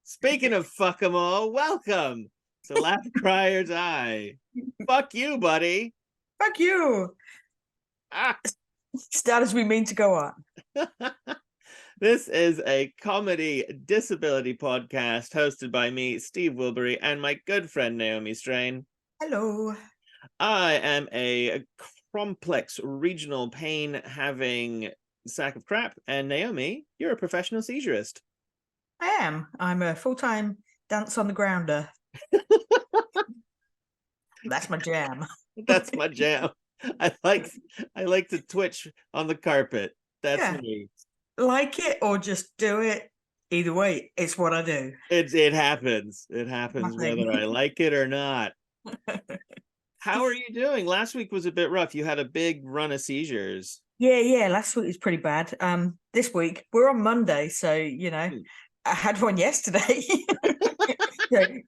Speaking of fuck 'em all, welcome to Laugh, Cry, or Die. Fuck you, buddy. Fuck you. Ah. Start as we mean to go on. This is a comedy disability podcast hosted by me, Steve Wilbury, and my good friend Naomi Strain. Hello. I am a complex regional pain having sack of crap, and Naomi, you're a professional seizurist. I am. I'm a full-time dance on the grounder. That's my jam. That's my jam. I like to twitch on the carpet. That's Yeah. me. Like it or just do it. Either way, it's what I do. It happens. It happens whether I like it or not. How are you doing? Last week was a bit rough. You had a big run of seizures. Yeah. Last week was pretty bad. This week we're on Monday, so I had one yesterday.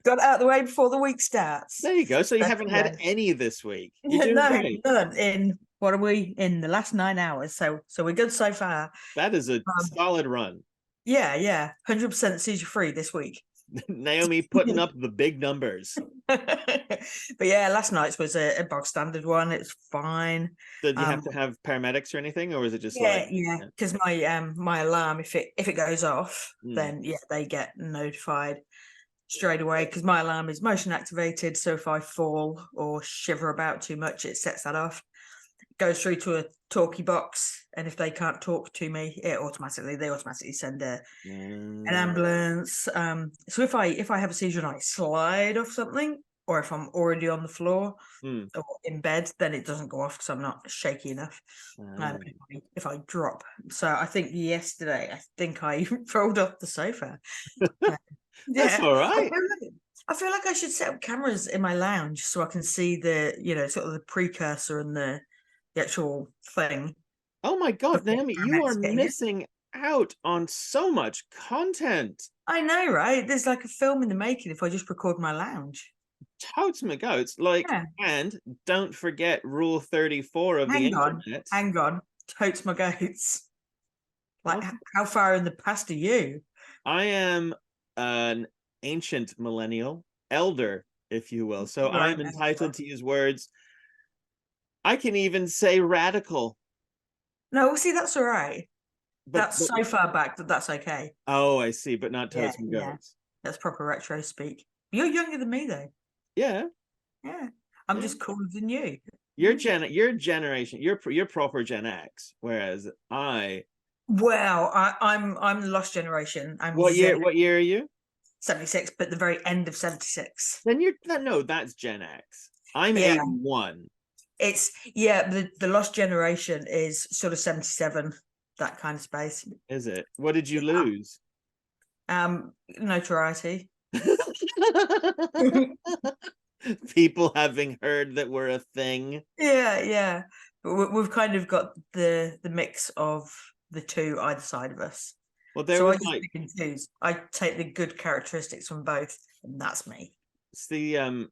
Got out of the way before the week starts. There you go. So you haven't had any this week. You're doing No, great. none in what are we in the last 9 hours? So we're good so far. That is a solid run. Yeah, 100% seizure free this week. Naomi putting up the big numbers. But yeah, last night's was a bog standard one. It's fine. Did you have to have paramedics or anything, or was it just yeah, because my alarm, if it goes off, then they get notified straight away, because my alarm is motion activated, so if I fall or shiver about too much, it sets that off. It goes through to a talkie box, and if they can't talk to me, they automatically send an ambulance. So if I have a seizure and I slide off something, or if I'm already on the floor or in bed, then it doesn't go off because I'm not shaky enough. If I drop. So I think yesterday, I rolled off the sofa. That's all right. I feel like I should set up cameras in my lounge so I can see the, sort of the precursor and the actual thing. Oh my God, Naomi, you are missing out on so much content. I know, right? There's like a film in the making if I just record my lounge. Totes my goats. And don't forget rule 34 of the internet. Hang on. Totes my goats. Like, how far in the past are you? I am an ancient millennial, elder, if you will. So I'm entitled to use words. I can even say radical. No, see, that's all right. But that's so far back that's okay. Oh, I see, but not totes my goats. That's proper retro speak. You're younger than me, though. Yeah. I'm just cooler than you. Your generation, you're proper Gen X, whereas I'm the lost generation. What year are you? 76, but the very end of 76. Then that's Gen X. I'm 81. It's the lost generation is sort of 77, that kind of space. Is it? What did you lose? Notoriety. People having heard that we're a thing. Yeah. But we've kind of got the mix of the two either side of us. Well, I take the good characteristics from both, and that's me. It's the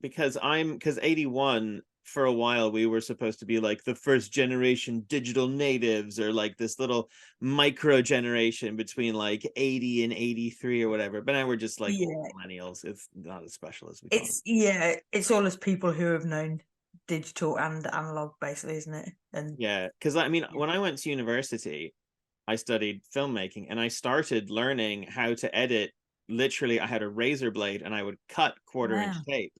because 81, for a while we were supposed to be like the first generation digital natives, or like this little micro generation between like 80 and 83 or whatever, but now we're just like millennials. It's not as special as we call it. It's all as people who have known digital and analog, basically, isn't it? And because when I went to university, I studied filmmaking, and I started learning how to edit. Literally, I had a razor blade and I would cut quarter-inch tape.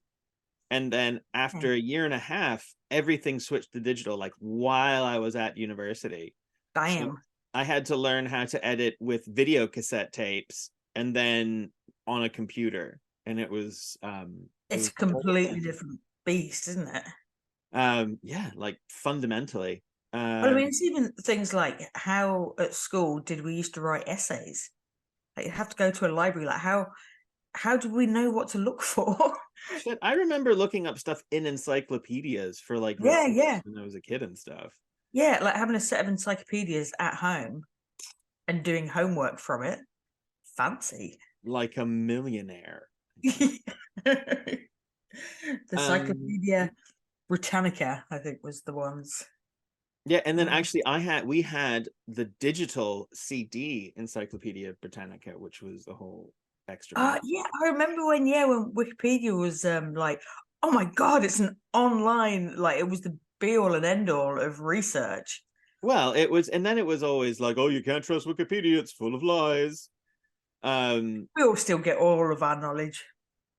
And then after a year and a half, everything switched to digital, like while I was at university. Damn. So I had to learn how to edit with video cassette tapes and then on a computer. And it was it's a completely different beast, isn't it? Like fundamentally. Well, I mean, it's even things like how at school did we used to write essays? Like, you have to go to a library. Like, how do we know what to look for? Shit, I remember looking up stuff in encyclopedias for like when I was a kid and stuff. Yeah, like having a set of encyclopedias at home and doing homework from it. Fancy. Like a millionaire. The Encyclopedia Britannica, I think, was the ones. Yeah, and then actually we had the digital CD Encyclopedia Britannica, which was the whole extra money. Yeah, I remember when Wikipedia was like, oh my god, it's an online, like it was the be all and end all of research. Well, it was, and then it was always like, oh, you can't trust Wikipedia, it's full of lies. We all still get all of our knowledge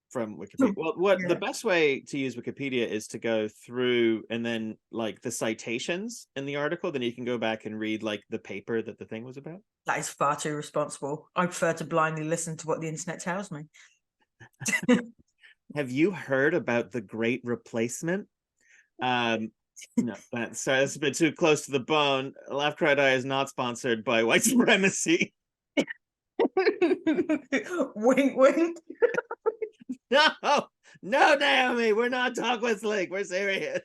from Wikipedia. Well, what the Yeah. best way to use Wikipedia is to go through and then like the citations in the article, then you can go back and read like the paper that the thing was about. That is far too responsible. I prefer to blindly listen to what the internet tells me. Have you heard about the Great Replacement? No, that's a bit too close to the bone. Laugh Cry Die is not sponsored by white supremacy. Wink, wink. No, no, Naomi, we're not Talk with Link. We're serious.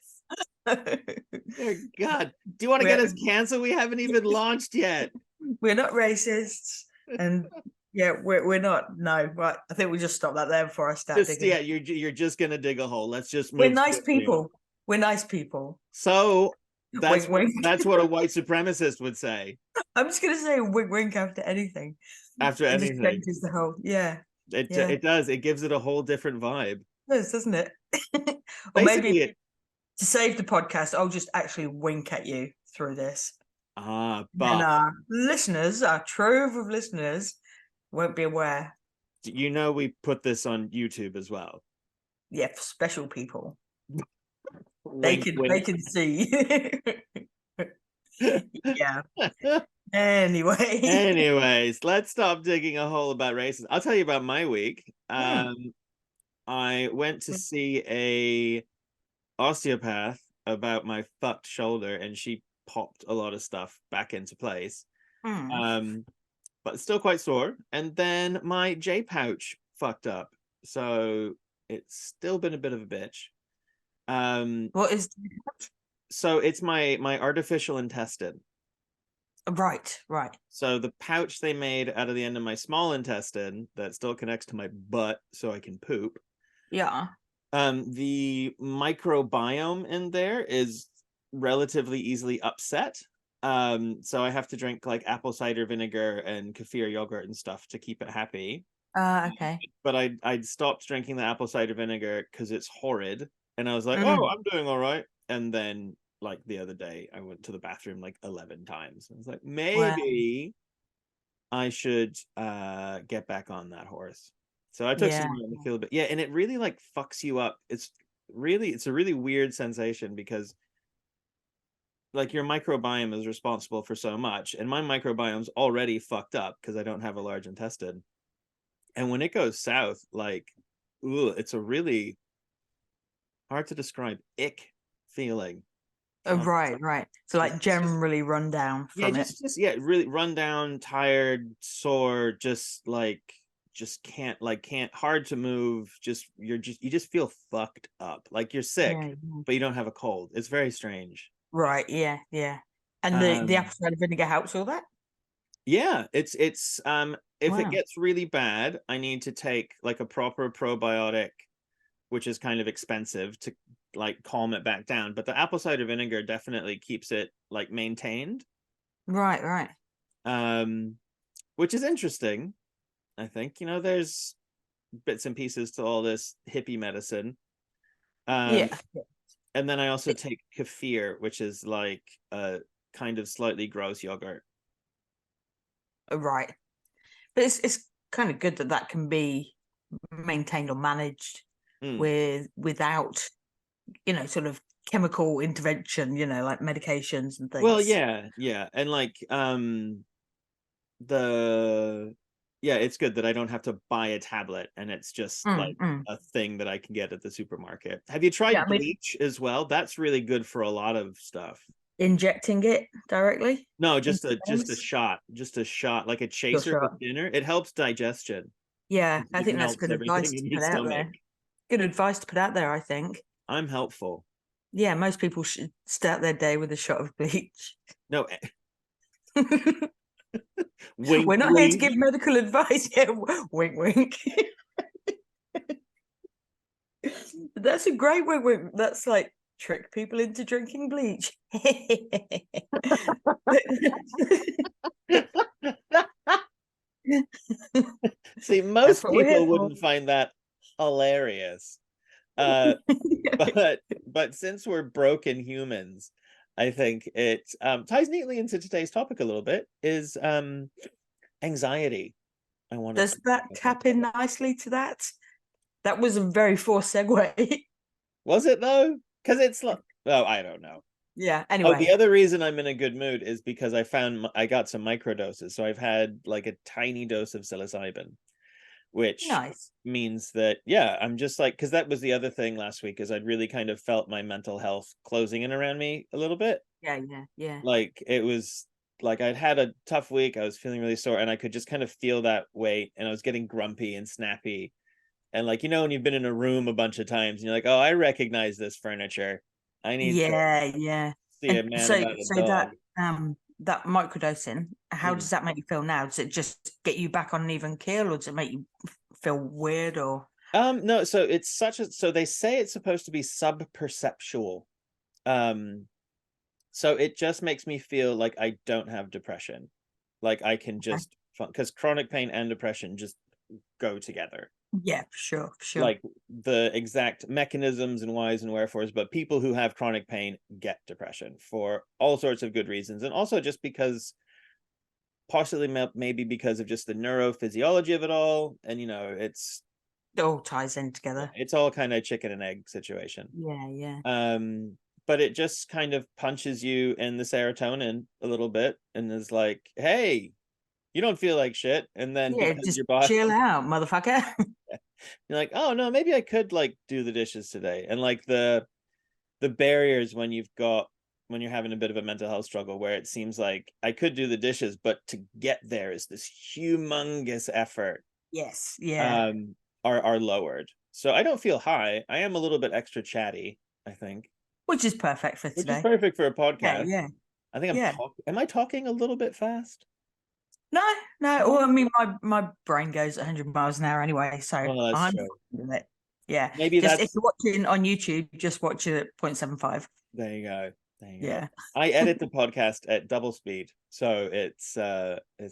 Dear God, do you want to get us canceled? We haven't even launched yet. We're not racists, and yeah, we're not. No, right. I think we just stop that there before I start digging. Yeah, you're just gonna dig a hole. Let's just move. We're nice people. We're nice people. So that's wink, wink. That's what a white supremacist would say. I'm just gonna say wink, wink after anything. After anything, it changes the whole. Yeah. It does. It gives it a whole different vibe. It does, doesn't it? Or maybe to save the podcast, I'll just actually wink at you through this. But and our listeners, our trove of listeners, won't be aware. You know, we put this on YouTube as well. Yeah, for special people. They can see. Yeah. Anyways, let's stop digging a hole about racism. I'll tell you about my week. I went to see a osteopath about my fucked shoulder, and she popped a lot of stuff back into place. But still quite sore. And then my J pouch fucked up, so it's still been a bit of a bitch. What is? So it's my artificial intestine. Right. So the pouch they made out of the end of my small intestine that still connects to my butt so I can poop. Yeah. The microbiome in there is relatively easily upset. So I have to drink like apple cider vinegar and kefir yogurt and stuff to keep it happy. Okay. But I'd stopped drinking the apple cider vinegar because it's horrid. And I was like, oh, I'm doing all right. And then like the other day, I went to the bathroom like 11 times. I was like, maybe I should get back on that horse. So I took some time to feel a bit. Yeah, and it really like fucks you up. It's a really weird sensation because like your microbiome is responsible for so much, and my microbiome's already fucked up because I don't have a large intestine. And when it goes south, like, it's a really hard to describe ick feeling. Right. So like generally run down from really run down, tired, sore, just can't hard to move. You just feel fucked up. Like you're sick, but you don't have a cold. It's very strange. Right. Yeah. And the apple cider vinegar helps all that. Yeah, it's if it gets really bad, I need to take like a proper probiotic, which is kind of expensive to like calm it back down. But the apple cider vinegar definitely keeps it like maintained. Right. Which is interesting. I think, there's bits and pieces to all this hippie medicine. And then I also take kefir, which is like a kind of slightly gross yogurt. Right. But it's kind of good that can be maintained or managed without, sort of chemical intervention, like medications and things. Well, yeah. And like it's good that I don't have to buy a tablet, and it's just like a thing that I can get at the supermarket. Have you tried bleach as well? That's really good for a lot of stuff. Injecting it directly? No, just a shot, like a chaser with dinner. It helps digestion. Yeah, I think that's good advice to put out there. Good advice to put out there, I think. I'm helpful. Yeah, most people should start their day with a shot of bleach. No. Wink, we're not here to give medical advice. Yeah, wink, wink. That's a great wink. That's like trick people into drinking bleach. See, That's most what we're here people for. wouldn't find that hilarious. But since we're broken humans, I think it ties neatly into today's topic a little bit, is anxiety. I wanted Does to that tap in nicely to that? That was a very forced segue. Was it though? Because it's like, oh, I don't know. Yeah, Oh, the anyway. other reason I'm in a good mood is because I got some microdoses. So I've had like a tiny dose of psilocybin, which Nice. means that, yeah, I'm just like, because that was the other thing last week, is I'd really kind of felt my mental health closing in around me a little bit. Yeah. Like it was like I'd had a tough week. I was feeling really sore, and I could just kind of feel that weight, and I was getting grumpy and snappy. And like, when you've been in a room a bunch of times and you're like, oh, I recognize this furniture. I need to Yeah. see a And man so about a so dog. that microdosing, how Mm. does that make you feel now? Does it just get you back on an even keel, or does it make you feel weird, or No, so it's so they say it's supposed to be sub-perceptual. So it just makes me feel like I don't have depression. Like I can okay. just, because chronic pain and depression just go together. Yeah, for sure. Like the exact mechanisms and whys and wherefores, but people who have chronic pain get depression for all sorts of good reasons, and also just because, possibly maybe because of just the neurophysiology of it all, and It all ties in together. it's all kind of chicken and egg situation. Yeah. But it just kind of punches you in the serotonin a little bit and is like, hey, you don't feel like shit, and then Yeah, because just your body, chill out, motherfucker. you're like, oh no, maybe I could like do the dishes today. And like the barriers when you're having a bit of a mental health struggle, where it seems like I could do the dishes, but to get there is this humongous effort, Yes, yeah. um are lowered. So I don't feel high. I am a little bit extra chatty, I think, Which is perfect for which is today. perfect for a Yeah, podcast. yeah. I think Yeah. am I talking a little bit fast? No. Well, I No. mean, my brain goes 100 miles an hour anyway, so Well, that's I'm true. fine with it. Yeah. Maybe Just if that's you're watching on YouTube, just watch it at 0.75. There you go. There you go. Yeah. I edit the podcast at double speed, so it's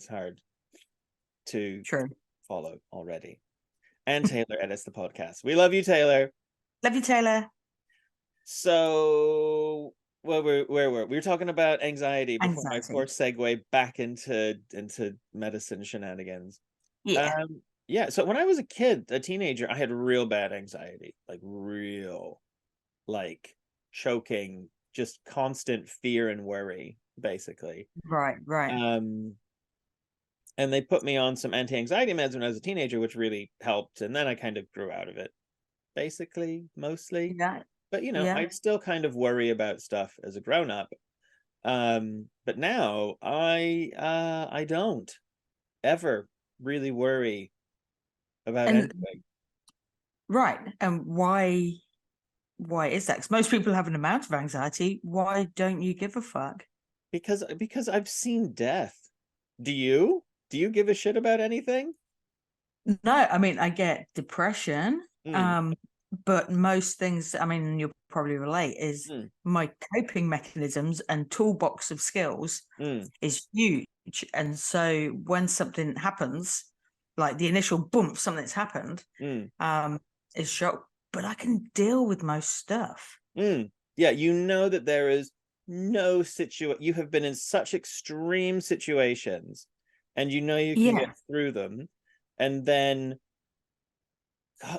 hard to True. follow already. And Taylor edits the podcast. We love you, Taylor. Love you, Taylor. So, where were we? Were talking about anxiety before my Anxiety. poor segue back into medicine shenanigans. Yeah. Yeah. So when I was a teenager, I had real bad anxiety, like real, like choking, just constant fear and worry, basically. Right. And they put me on some anti-anxiety meds when I was a teenager, which really helped. And then I kind of grew out of it, basically, mostly. Yeah. But Yeah. I'd still kind of worry about stuff as a grown-up. But now I don't ever really worry about And anything. right. And why is that? Because most people have an amount of anxiety. Why don't you give a fuck? Because I've seen death. Do you? Do you give a shit about anything? No, I mean, I get depression. Mm, But most things, I mean, you'll probably relate, is mm, my coping mechanisms and toolbox of skills mm, is huge. And so when something happens, like the initial bump, something's happened, mm, is shock. But I can deal with most stuff. mm. Yeah, that there is no you have been in such extreme situations, and you can Yeah. get through them. And then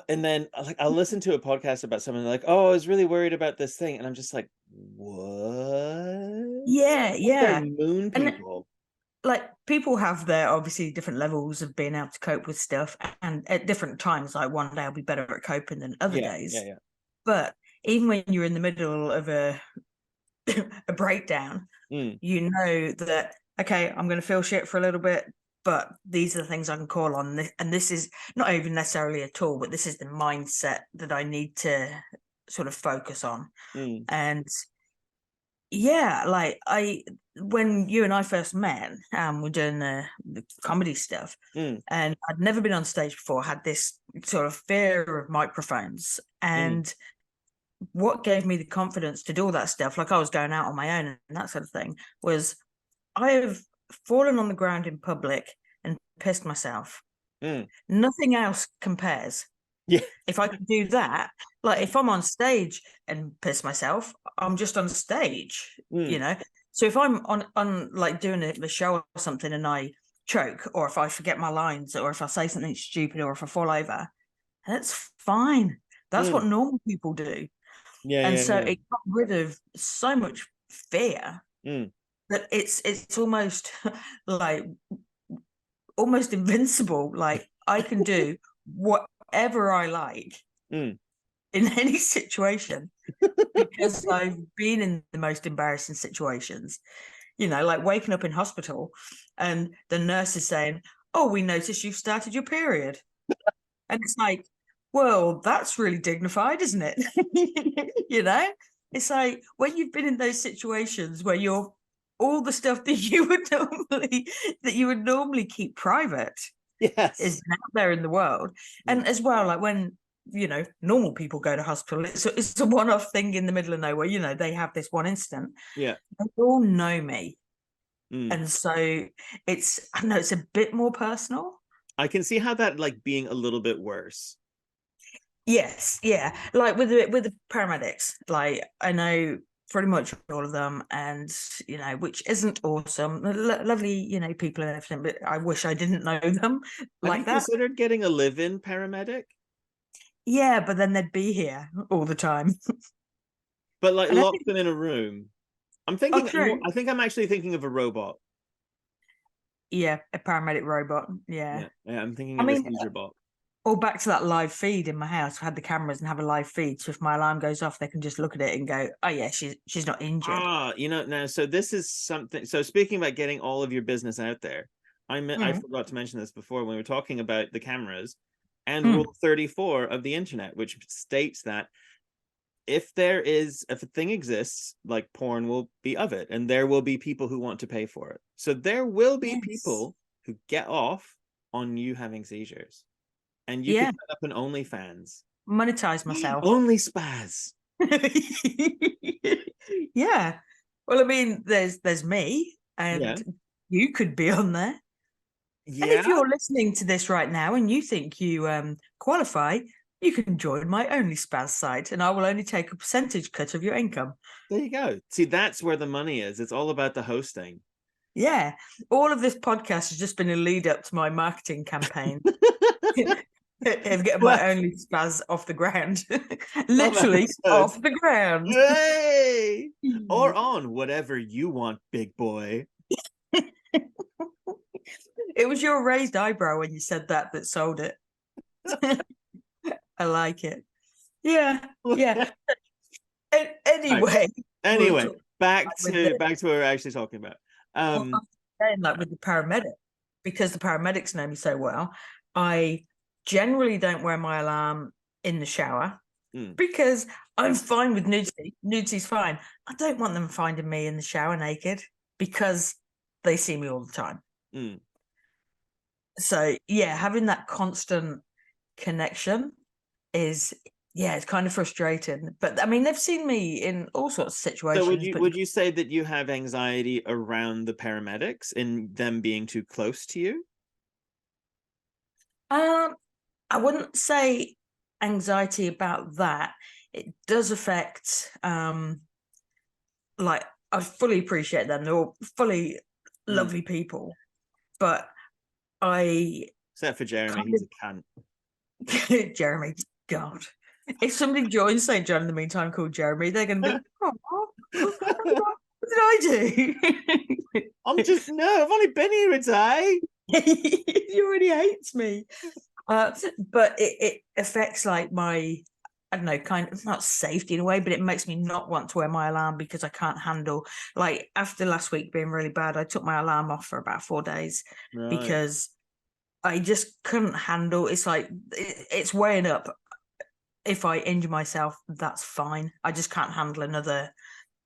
like I'll listen to a podcast about someone like, oh, I was really worried about this thing, and I'm just like, what? They're Yeah. moon And people. like people have their obviously different levels of being able to cope with stuff, and at different times, like one day I'll be better at coping than other days. Yeah. But even when you're in the middle of a a breakdown, Mm, you know that, okay, I'm going to feel shit for a little bit, but these are the things I can call on. And this is not even necessarily a tool, but this is the mindset that I need to sort of focus on. mm, And yeah, like when you and I first met, we're doing the comedy stuff, mm, and I'd never been on stage before, had this sort of fear of microphones. mm, And what gave me the confidence to do all that stuff, like I was going out on my own and that sort of thing, was I have fallen on the ground in public and pissed myself. Nothing else compares. Yeah. If I could do that, like if I'm on stage and piss myself, I'm just on stage, you know. So if I'm on like doing a show or something and I choke, or if I forget my lines, or if I say something stupid, or if I fall over, that's fine. That's what normal people do. And so it got rid of so much fear that it's almost like almost invincible. Like I can do whatever I like in any situation because I've been in the most embarrassing situations. You know, like waking up in hospital and the nurse is saying, "Oh, we noticed you've started your period." And it's like, well, that's really dignified, isn't it? You know, it's like when you've been in those situations where you're all the stuff that you would normally keep private is out there in the world. And as well, like when, you know, normal people go to hospital, it's a one-off thing in the middle of nowhere. You know, they have this one incident. Yeah. They all know me. And so I don't know, it's a bit more personal. I can see how that like being a little bit worse. Yes, yeah. Like with the paramedics, like I know pretty much all of them, and you know, which isn't awesome. Lovely, you know, people and everything, but I wish I didn't know them Have you like that. considered getting a live-in paramedic? Yeah, but then they'd be here all the time. But like locked them in a room. I'm thinking true. I think I'm actually thinking of a robot. Yeah, a paramedic robot. Yeah. Yeah, I'm thinking I of a mean, seizure bot. or back to that live feed in my house. I had the cameras and have a live feed, so if my alarm goes off, they can just look at it and go, "Oh yeah, she's not injured." You know, now so this is something. So speaking about getting all of your business out there, I forgot to mention this before when we were talking about the cameras and Rule 34 of the internet, which states that if a thing exists, like porn will be of it, and there will be people who want to pay for it. So there will be people who get off on you having seizures, and you can set up an OnlyFans. Monetize myself. Only spaz. Yeah. Well, I mean, there's me, and you could be on there. Yeah. And if you're listening to this right now and you think you qualify, you can join my Only Spaz site, and I will only take a percentage cut of your income. There you go. See, that's where the money is. It's all about the hosting. Yeah. All of this podcast has just been a lead up to my marketing campaign. Of getting my Only Spaz off the ground. Literally off the ground. Hey! Or on whatever you want, big boy. It was your raised eyebrow when you said that sold it. I like it. Yeah. Anyway. Back to what we're actually talking about. Saying like with the paramedic, because the paramedics know me so well, I generally don't wear my alarm in the shower because I'm fine with nudity. Nudity's fine. I don't want them finding me in the shower naked because they see me all the time. So yeah, having that constant connection is it's kind of frustrating. But I mean, they've seen me in all sorts of situations. So would you say that you have anxiety around the paramedics and them being too close to you? I wouldn't say anxiety about that. It does affect like I fully appreciate them. They're all fully lovely people. But except for Jeremy, he's a cunt. Jeremy, God. If somebody joins St. John in the meantime called Jeremy, they're gonna be, oh, what did I do? I've only been here a day. He already hates me. But it affects like my, I don't know, kind of not safety in a way, but it makes me not want to wear my alarm because I can't handle, like after last week being really bad, I took my alarm off for about 4 days because I just couldn't handle. It's like it's weighing up. If I injure myself, that's fine. I just can't handle another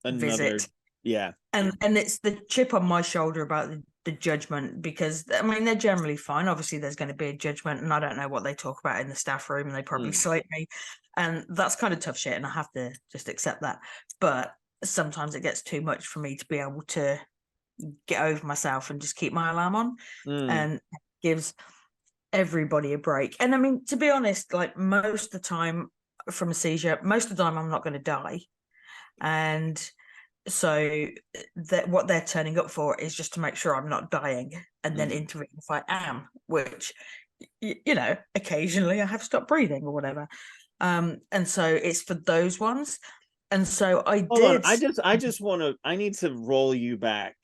visit. Yeah. And it's the chip on my shoulder about the judgment, because I mean they're generally fine. Obviously there's going to be a judgment, and I don't know what they talk about in the staff room, and they probably slate me, and that's kind of tough shit, and I have to just accept that. But sometimes it gets too much for me to be able to get over myself and just keep my alarm on, and gives everybody a break. And I mean, to be honest, like most of the time from a seizure, most of the time I'm not going to die. And so that what they're turning up for is just to make sure I'm not dying and then intervene if I am, which, you know, occasionally I have stopped breathing or whatever. And so it's for those ones. And so I Hold on, did. I need to roll you back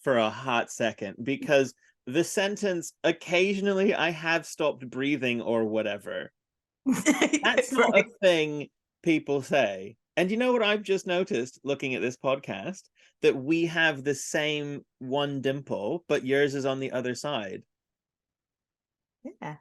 for a hot second, because the sentence, occasionally I have stopped breathing or whatever, that's not a thing people say. And you know what I've just noticed looking at this podcast? That we have the same one dimple, but yours is on the other side. Yeah.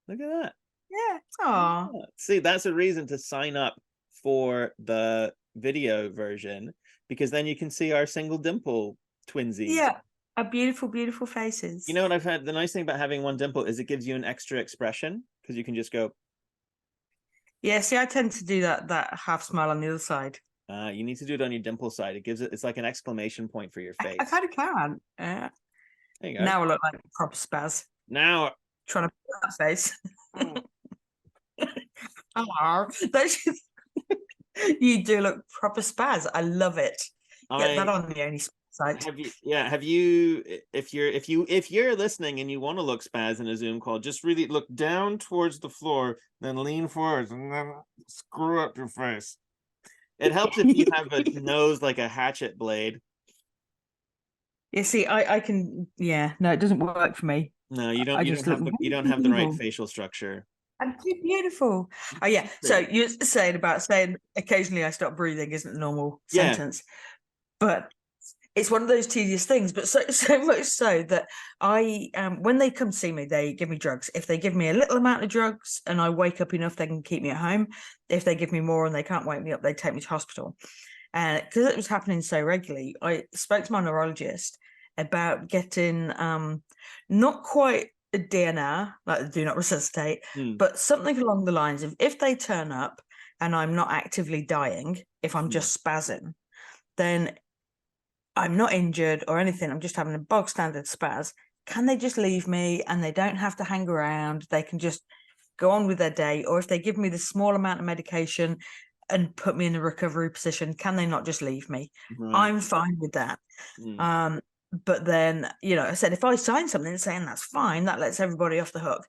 Look at that. Yeah. Aw. See, that's a reason to sign up for the video version, because then you can see our single dimple twinsies. Yeah. Our beautiful, beautiful faces. You know what I've had? The nice thing about having one dimple is it gives you an extra expression, because you can just go. Yeah, see, I tend to do that half smile on the other side. You need to do it on your dimple side. It's like an exclamation point for your face. I kind of can. Yeah. There you go. Now I look like a proper spaz. Now trying to put that face. Oh, you do look proper spaz. I love it. Get that on the only side. Have you if you're listening and you want to look spaz in a Zoom call, just really look down towards the floor, then lean forward and then screw up your face. It helps if you have a nose like a hatchet blade. You see, I can. Yeah, no, it doesn't work for me. No, you don't. You don't have the right facial structure. I'm too beautiful. Oh yeah. So you're saying occasionally I stop breathing isn't a normal sentence, but it's one of those tedious things. But so much so that I, when they come see me, they give me drugs. If they give me a little amount of drugs and I wake up enough, they can keep me at home. If they give me more and they can't wake me up, they take me to hospital. And because it was happening so regularly, I spoke to my neurologist about getting not quite a DNR, like the do not resuscitate, but something along the lines of, if they turn up and I'm not actively dying, if I'm just spazzing, then I'm not injured or anything, I'm just having a bog standard spaz, can they just leave me and they don't have to hang around? They can just go on with their day. Or if they give me the small amount of medication and put me in a recovery position, can they not just leave me? I'm fine with that. But then, you know, I said, if I sign something saying that's fine, that lets everybody off the hook.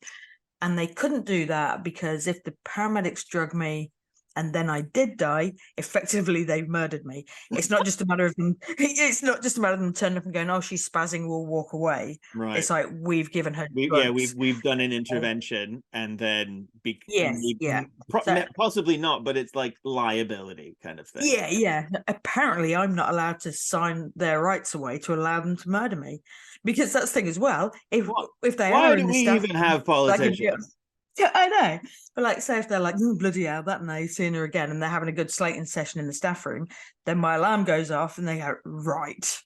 And they couldn't do that because if the paramedics drug me and then I did die, effectively they've murdered me. It's not just a matter of them. It's not just a matter of them turning up and going, "Oh, she's spazzing, we'll walk away." Right. It's like we've given her. We've done an intervention, and then possibly not, but it's like liability kind of thing. Yeah. Apparently, I'm not allowed to sign their rights away to allow them to murder me, because that's the thing as well. If they why are do in the we staff, even have politicians? Yeah, I know. But like, say if they're like, bloody hell, that night seeing her again, and they're having a good slating session in the staff room, then my alarm goes off and they go, right,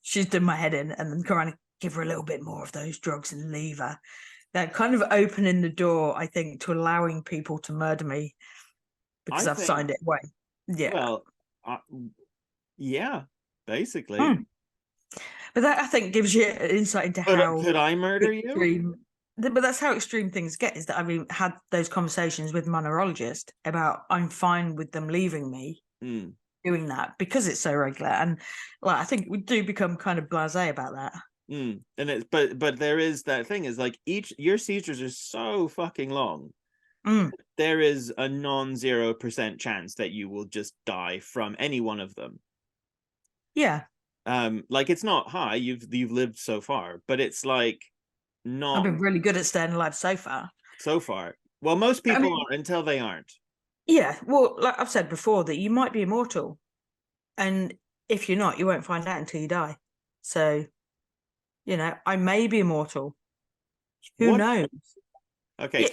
she's done my head in, and then come around and give her a little bit more of those drugs and leave her. They're kind of opening the door, I think, to allowing people to murder me because I've signed it away. Yeah. Well, yeah, basically. But that, I think, gives you an insight into how could I murder you? But that's how extreme things get, is that I've had those conversations with my neurologist about I'm fine with them leaving me doing that because it's so regular. And like, I think we do become kind of blasé about that. And it's but there is that thing is like your seizures are so fucking long. There is a non-0% chance that you will just die from any one of them. Yeah. Like it's not high, you've lived so far, but it's like not. I've been really good at staying alive so far. Well, most people are until they aren't. Yeah, well, like I've said before, that you might be immortal, and if you're not, you won't find out until you die. So, you know, I may be immortal. Who knows? Okay.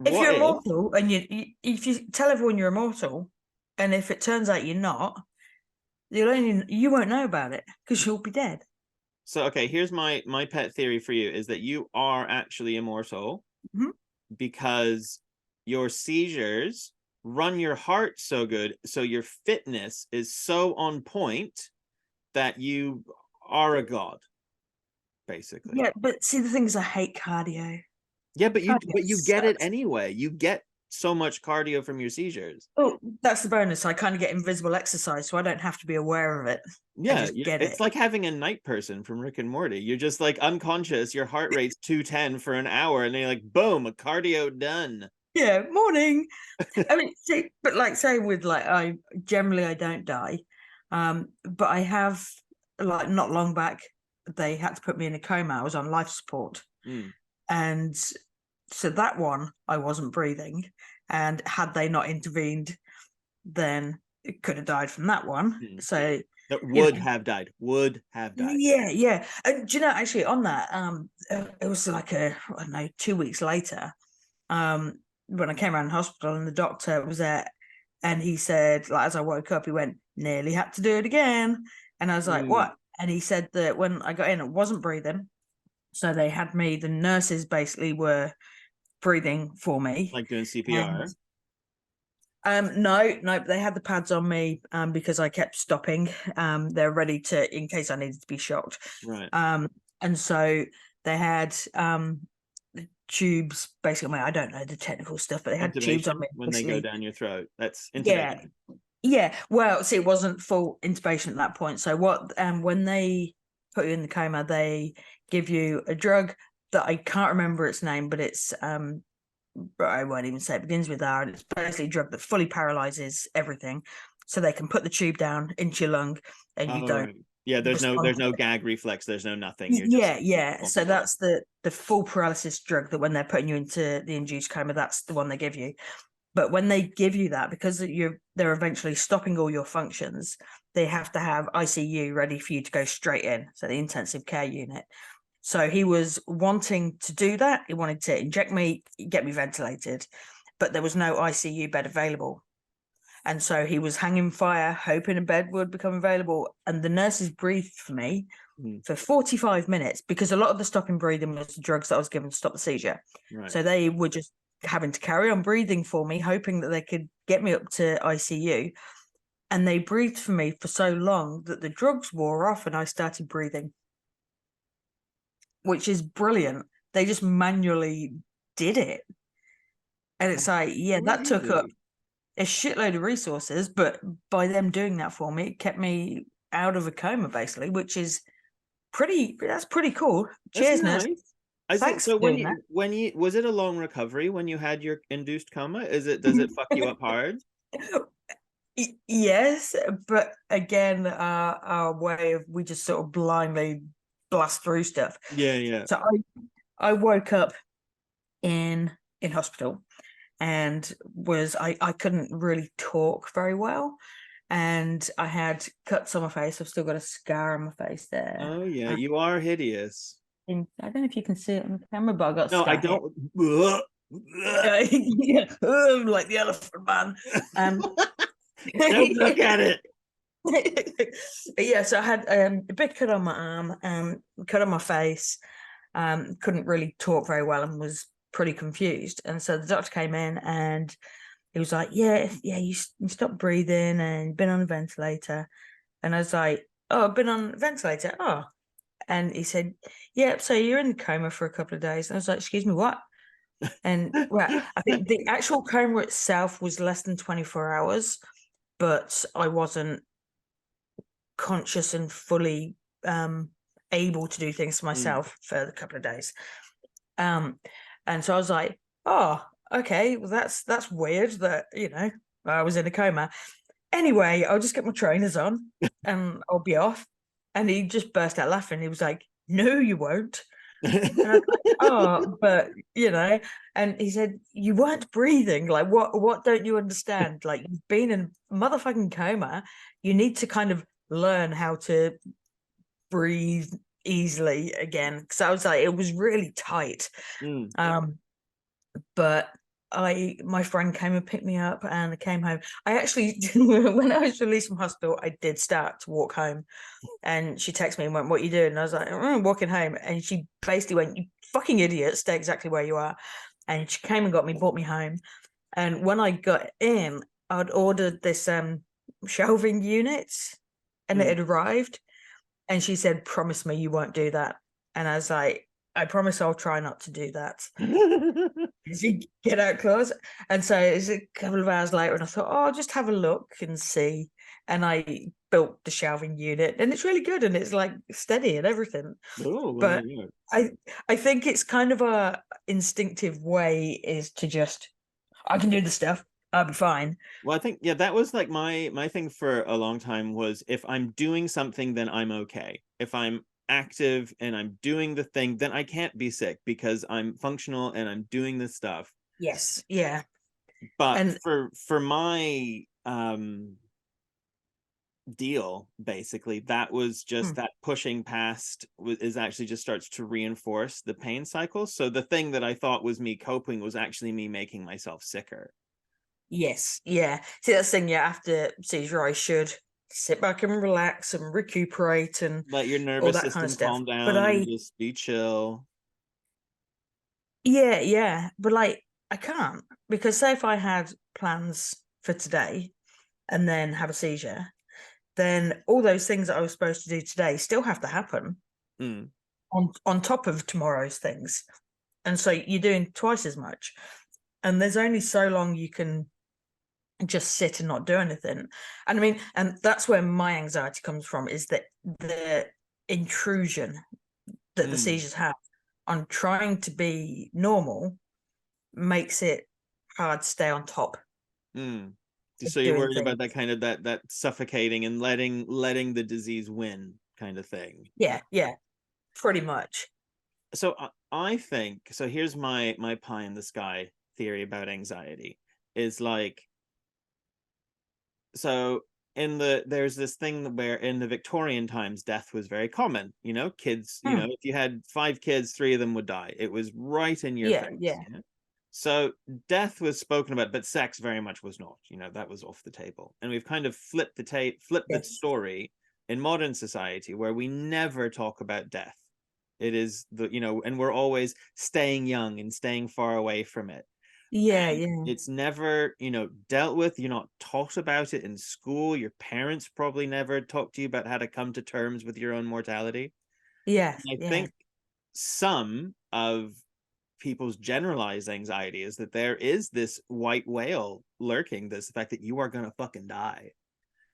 If you're immortal and if you tell everyone you're immortal, and if it turns out you're not, you won't know about it because you'll be dead. So, okay, here's my pet theory for you, is that you are actually immortal because your seizures run your heart so good, so your fitness is so on point that you are a god, basically. Yeah, but see, the thing is, I hate cardio. Yeah, but you Cardio get it sucks. anyway. You get so much cardio from your seizures. Oh, that's the bonus. I kind of get invisible exercise, so I don't have to be aware of it. I Yeah, just get it's it. like having a night person from Rick and Morty. You're just like unconscious, your heart rate's 210 for an hour, and then you're like, boom, a cardio done. Yeah, morning. I mean, see, but like say with like I generally I don't die. But I have like not long back they had to put me in a coma. I was on life support. Mm. And so that one I wasn't breathing. And had they not intervened, then it could have died from that one. Mm. So That you would know, have died. Would have died. yeah. And do you know actually on that, it was like I don't know, 2 weeks later, when I came around the hospital and the doctor was there and he said, like as I woke up, he went, nearly had to do it again. And I was like, Mm. what? And he said that when I got in, it wasn't breathing. So they had me, the nurses basically were breathing for me. Like doing And CPR. no, they had the pads on me because I kept stopping. They're ready to in case I needed to be shocked. Right. And so they had tubes basically. I don't know the technical stuff, but they had tubes on Intubation me when they go basically. down your throat. That's Yeah, intubation. yeah. Well, see, it wasn't full intubation at that point. So what? When they put you in the coma, they give you a drug that I can't remember its name, but it's but I won't even say it begins with R, and it's basically a drug that fully paralyzes everything, so they can put the tube down into your lung, and you Oh, don't right. Yeah, there's respond no to it. gag reflex, there's no nothing. You're just Yeah. So bumping. that's the full paralysis drug that when they're putting you into the induced coma, that's the one they give you. But when they give you that, because they're eventually stopping all your functions, they have to have ICU ready for you to go straight in, so the intensive care unit. So he was wanting to do that. He wanted to inject me, get me ventilated, but there was no ICU bed available. And so he was hanging fire, hoping a bed would become available. And the nurses breathed for me for 45 minutes because a lot of the stopping breathing was the drugs that I was given to stop the seizure. Right. So they were just having to carry on breathing for me, hoping that they could get me up to ICU. And they breathed for me for so long that the drugs wore off and I started breathing, which is brilliant. They just manually did it. And it's like, yeah, that took up Crazy. a shitload of resources, but by them doing that for me, it kept me out of a coma basically, which is that's pretty cool. That's Cheers, nurse. nice. Is it Thanks so for doing that. when you was it a long recovery when you had your induced coma? Does it fuck you up hard? Yes, but again, our way of we just sort of blindly blast through stuff. Yeah, yeah. So I woke up in hospital and I couldn't really talk very well, and I had cuts on my face. I've still got a scar on my face there. Oh yeah, you are hideous. And I don't know if you can see it on the camera, but I got a No, I scar here. don't. Ugh. Yeah, like the elephant man. Don't look at it. Yeah, so I had a big cut on my arm, cut on my face. Couldn't really talk very well and was pretty confused. And so the doctor came in and he was like, "Yeah, you stopped breathing and been on a ventilator." And I was like, "Oh, I've been on a ventilator." Oh, and he said, "Yeah, so you're in the coma for a couple of days." And I was like, "Excuse me, what?" And well, I think the actual coma itself was less than 24 hours, but I wasn't conscious and fully able to do things for myself for a couple of days. And so I was like, oh, okay, well that's weird that, I was in a coma. Anyway, I'll just get my trainers on and I'll be off. And he just burst out laughing. He was like, no, you won't. And I was like, oh, but and he said, you weren't breathing. Like, what don't you understand? Like, you've been in a motherfucking coma. You need to kind of learn how to breathe easily again. Because I was like, it was really tight. But my friend came and picked me up and I came home. I actually, when I was released from hospital, I did start to walk home. And she texted me and went, "What are you doing?" And I was like, "I'm walking home." And she basically went, "You fucking idiot, stay exactly where you are." And she came and got me, brought me home. And when I got in, I'd ordered this shelving unit and it had arrived. And she said, "Promise me you won't do that." And I was like, I promise I'll try not to do that. As you get out close. And so it's a couple of hours later, and I thought, oh, I'll just have a look and see. And I built the shelving unit, and it's really good, and it's like steady and everything. Oh, well, But yeah. I think it's kind of a instinctive way is to just, I can do the stuff, I'll be fine. Well, I think, yeah, that was like my thing for a long time was if I'm doing something, then I'm okay. If I'm active and I'm doing the thing, then I can't be sick because I'm functional and I'm doing this stuff. Yes, yeah. But And for my deal, basically, that was just that pushing past is actually just starts to reinforce the pain cycle. So the thing that I thought was me coping was actually me making myself sicker. yes, yeah. See, that's the thing, yeah, after seizure, I should sit back and relax and recuperate and Let your all nervous that kind of system stuff. calm But down and just be chill. yeah, but like I can't, because say if I had plans for today and then have a seizure, then all those things that I was supposed to do today still have to happen Mm. on top of tomorrow's things. And so you're doing twice as much. And there's only so long you can just sit and not do anything. And I mean, and that's where my anxiety comes from, is that the intrusion that the Mm. seizures have on trying to be normal makes it hard to stay on top Mm. of So you're doing worried about things. that kind of that suffocating and letting the disease win kind of thing. Yeah, pretty much. So I think so. Here's my pie in the sky theory about anxiety is like, so there's this thing where in the Victorian times death was very common. Kids, if you had 5 kids, 3 of them would die. It was right in your Yeah, face. yeah, So death was spoken about, but sex very much was not. That was off the table. And we've kind of flipped the yes, story in modern society where we never talk about death. It is and we're always staying young and staying far away from it. yeah, And yeah, it's never, dealt with. You're not taught about it in school. Your parents probably never talked to you about how to come to terms with your own mortality. yeah, And I yeah. think some of people's generalized anxiety is that there is this white whale lurking, this fact that you are gonna fucking die.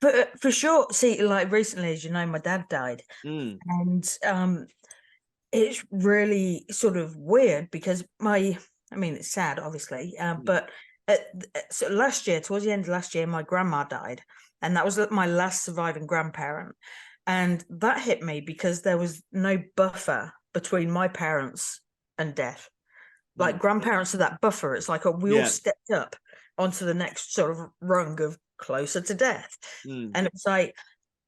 But for sure, see, like recently, as you know, my dad died, Mm. and it's really sort of weird because I mean, it's sad, obviously, but so last year, towards the end of last year, my grandma died, and that was my last surviving grandparent, and that hit me because there was no buffer between my parents and death. Like grandparents are that buffer. It's like we all Yeah. stepped up onto the next sort of rung of closer to death, and it's like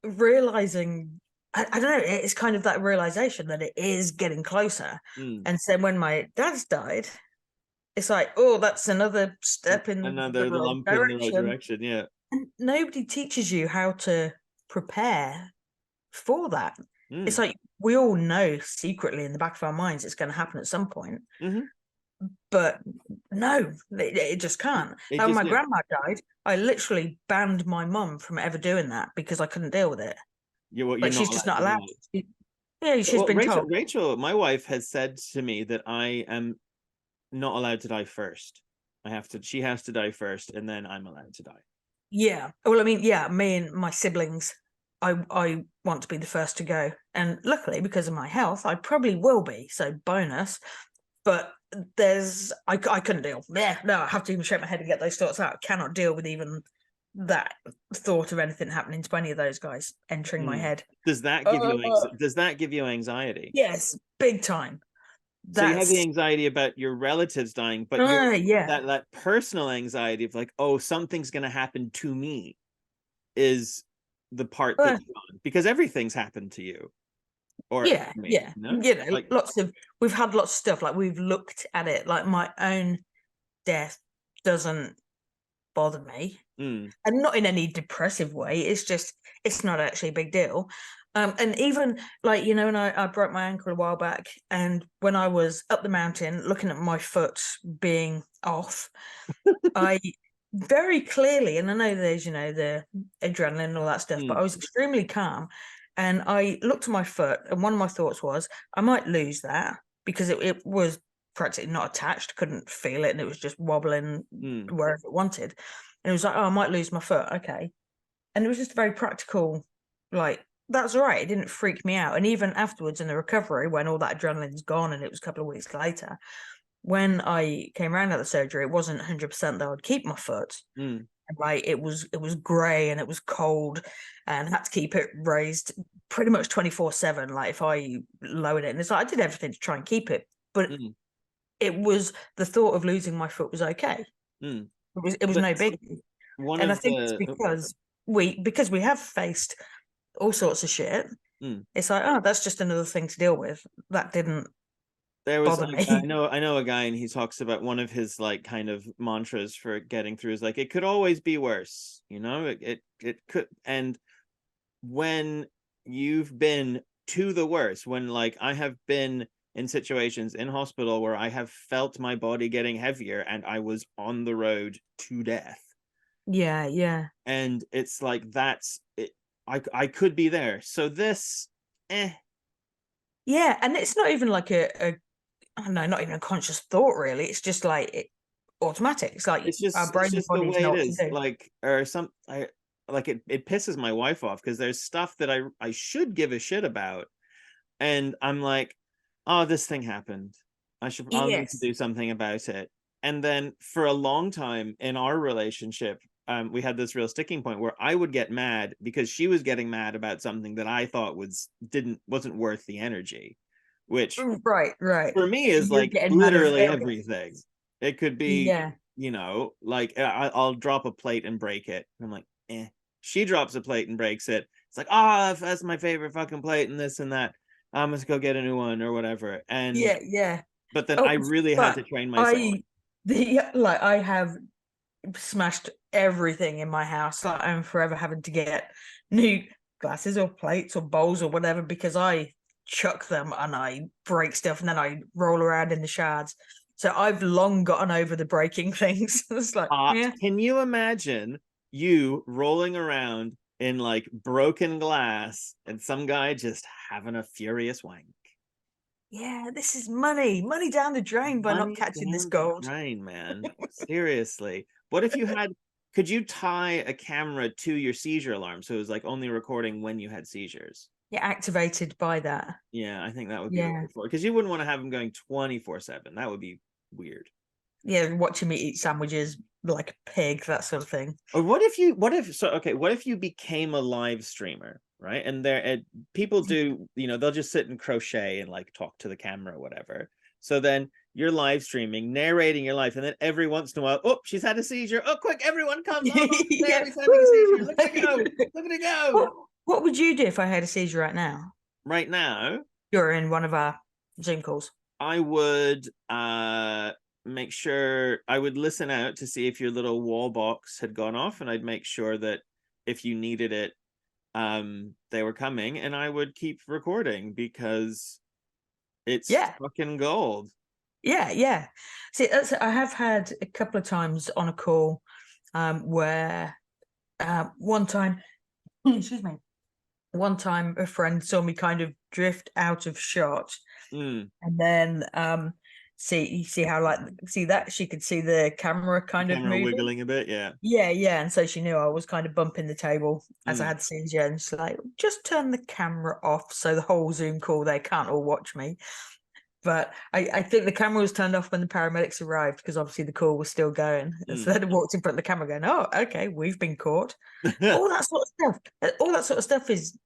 realizing. I don't know. It's kind of that realization that it is getting closer. And so when my dad's died, it's like, oh, that's another step in the Another wrong lump in the right direction. direction. Yeah. And nobody teaches you how to prepare for that. It's like we all know secretly in the back of our minds it's going to happen at some point. Mm-hmm. But no, it just can't. Now, when my grandma died, I literally banned my mum from ever doing that because I couldn't deal with it. You're Like, not she's just allowed not to allowed. die. Yeah, she's Well, been told. Rachel, my wife has said to me that I am not allowed to die first. She has to die first, and then I'm allowed to die. Yeah. Well, I mean, yeah, me and my siblings, I want to be the first to go. And luckily, because of my health, I probably will be. So bonus. But I couldn't deal. Yeah, no, I have to even shake my head and get those thoughts out. I cannot deal with even that thought of anything happening to any of those guys entering my head. Does that give you anxiety? Yes, big time. So you have the That's anxiety about your relatives dying, but yeah, that personal anxiety of like, oh, something's gonna happen to me is the part that's on, because everything's happened to you. Or yeah, me, yeah. Like, We've had lots of stuff, like we've looked at it, like my own death doesn't bother me, and not in any depressive way. It's just, it's not actually a big deal. And even like, when I broke my ankle a while back, and when I was up the mountain looking at my foot being off, I very clearly, and I know there's, the adrenaline and all that stuff, but I was extremely calm. And I looked at my foot, and one of my thoughts was, I might lose that. because it was practically not attached, couldn't feel it, and it was just wobbling wherever it wanted. And it was like, oh, I might lose my foot. Okay. And it was just very practical, like, that's all right. It didn't freak me out. And even afterwards in the recovery, when all that adrenaline's gone and it was a couple of weeks later, when I came around out of the surgery, it wasn't 100% that I would keep my foot. Like it was grey and it was cold, and I had to keep it raised pretty much 24/7. Like if I lowered it, and it's like I did everything to try and keep it, but it was the thought of losing my foot was okay. It was no biggie. And I think it's because we have faced all sorts of shit. It's like, oh, that's just another thing to deal with. That didn't bother me. I know a guy, and he talks about one of his like kind of mantras for getting through is like, it could always be worse, you know, it could. And when you've been to the worst, when like I have been in situations in hospital where I have felt my body getting heavier and I was on the road to death. Yeah. And it's like, that's it. I could be there. So this, yeah. And it's not even like a I don't know, not even a conscious thought really. It's just like automatic. It's like our brain and the body way know it what is. to do. Like, or some like it pisses my wife off because there's stuff that I should give a shit about, and I'm like, oh, this thing happened. I'll need to do something about it. And then for a long time in our relationship, we had this real sticking point where I would get mad because she was getting mad about something that I thought wasn't worth the energy, which right for me is You're like getting mad literally everything. It could be, yeah, you know, like I'll drop a plate and break it. I'm like, She drops a plate and breaks it. It's like, that's my favorite fucking plate and this and that. I must go get a new one or whatever. And yeah. but then I really had to train myself. I have smashed everything in my house. Like I'm forever having to get new glasses or plates or bowls or whatever because I chuck them and I break stuff and then I roll around in the shards. So I've long gotten over the breaking things. It's like, Can you imagine you rolling around in like broken glass and some guy just having a furious wank? Yeah, this is money down the drain by not catching this gold. Drain, man. Seriously. What if you could you tie a camera to your seizure alarm so it was like only recording when you had seizures? Yeah, activated by that. Yeah, I think that would be the way forward, because you wouldn't want to have them going 24/7. That would be weird. Yeah, watching me eat sandwiches like a pig, that sort of thing. Or what if you became a live streamer, right? And people do, you know, they'll just sit and crochet and like talk to the camera or whatever. So then you're live streaming, narrating your life, and then every once in a while, oh, she's had a seizure. Oh, quick, everyone come. Oh, Naomi's having a seizure. Look at it go. Look at it go. What would you do if I had a seizure right now? Right now? You're in one of our Zoom calls. I would make sure I would listen out to see if your little wall box had gone off, and I'd make sure that if you needed it, they were coming, and I would keep recording because it's fucking gold. Yeah. See, I have had a couple of times on a call where one time, excuse me, one time a friend saw me kind of drift out of shot, and then see how like she could see the camera kind of moving, wiggling a bit, yeah, and so she knew I was kind of bumping the table as I had seizure, and she's like, just turn the camera off so the whole Zoom call they can't all watch me. But I think the camera was turned off when the paramedics arrived because obviously the call was still going. And so they walked in front of the camera going, oh, okay, we've been caught. All that sort of stuff is